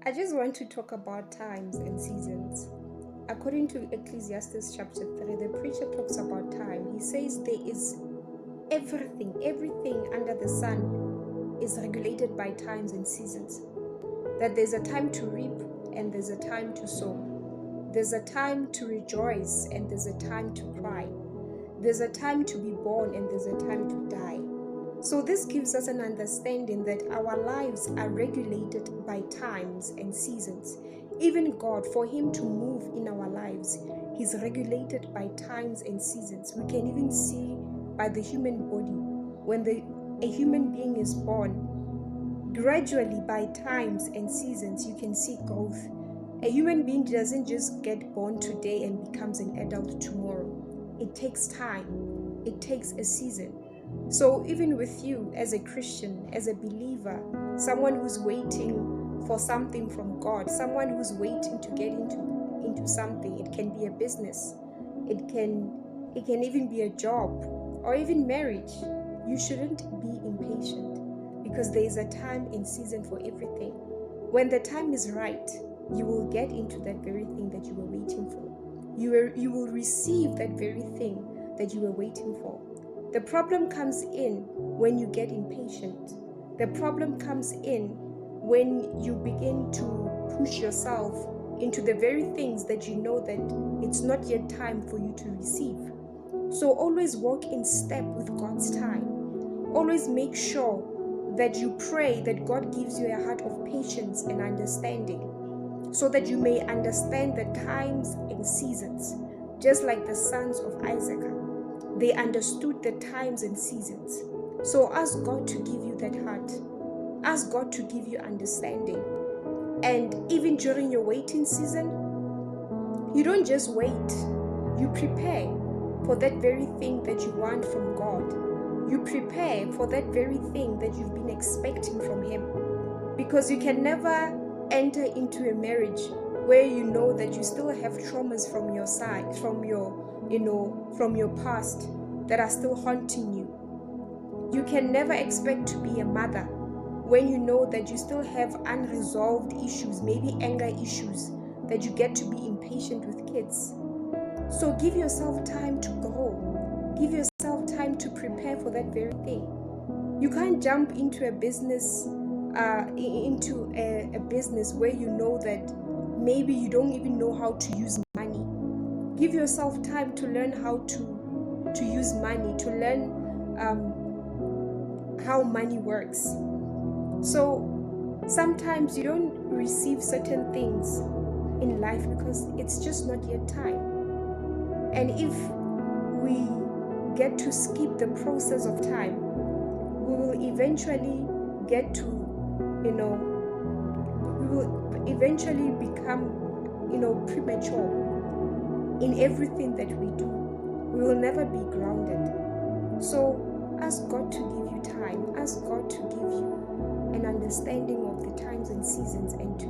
I just want to talk about times and seasons. According to Ecclesiastes chapter 3, the preacher talks about time. He says there is everything under the sun is regulated by times and seasons. That there's a time to reap and there's a time to sow. There's a time to rejoice and there's a time to cry. There's a time to be born and there's a time to die. So this gives us an understanding that our lives are regulated by times and seasons. Even God, for Him to move in our lives, He's regulated by times and seasons. We can even see by the human body. When a human being is born, gradually by times and seasons, you can see growth. A human being doesn't just get born today and becomes an adult tomorrow. It takes time. It takes a season. So even with you as a Christian, as a believer, someone who's waiting for something from God, someone who's waiting to get into something, it can be a business, it can even be a job or even marriage. You shouldn't be impatient because there is a time and season for everything. When the time is right, you will get into that very thing that you were waiting for. You will receive that very thing that you were waiting for. The problem comes in when you get impatient. The problem comes in when you begin to push yourself into the very things that you know that it's not yet time for you to receive. So always walk in step with God's time. Always make sure that you pray that God gives you a heart of patience and understanding, so that you may understand the times and seasons, just like the sons of Isaac. They understood the times and seasons. So ask God to give you that heart. Ask God to give you understanding. And even during your waiting season, you don't just wait. You prepare for that very thing that you want from God. You prepare for that very thing that you've been expecting from Him. Because you can never enter into a marriage where you know that you still have traumas from your side, from your past that are still haunting you. You can never expect to be a mother when you know that you still have unresolved issues, maybe anger issues, that you get to be impatient with kids. So give yourself time to grow. Give yourself time to prepare for that very thing. You can't jump into a business, where you know that maybe you don't even know how to use money. Give yourself time to learn how to use money, to learn how money works. So sometimes you don't receive certain things in life because it's just not yet time. And if we get to skip the process of time, we will eventually get to, we will eventually become, premature in everything that we do. We will never be grounded. So ask God to give you time. Ask God to give you an understanding of the times and seasons and to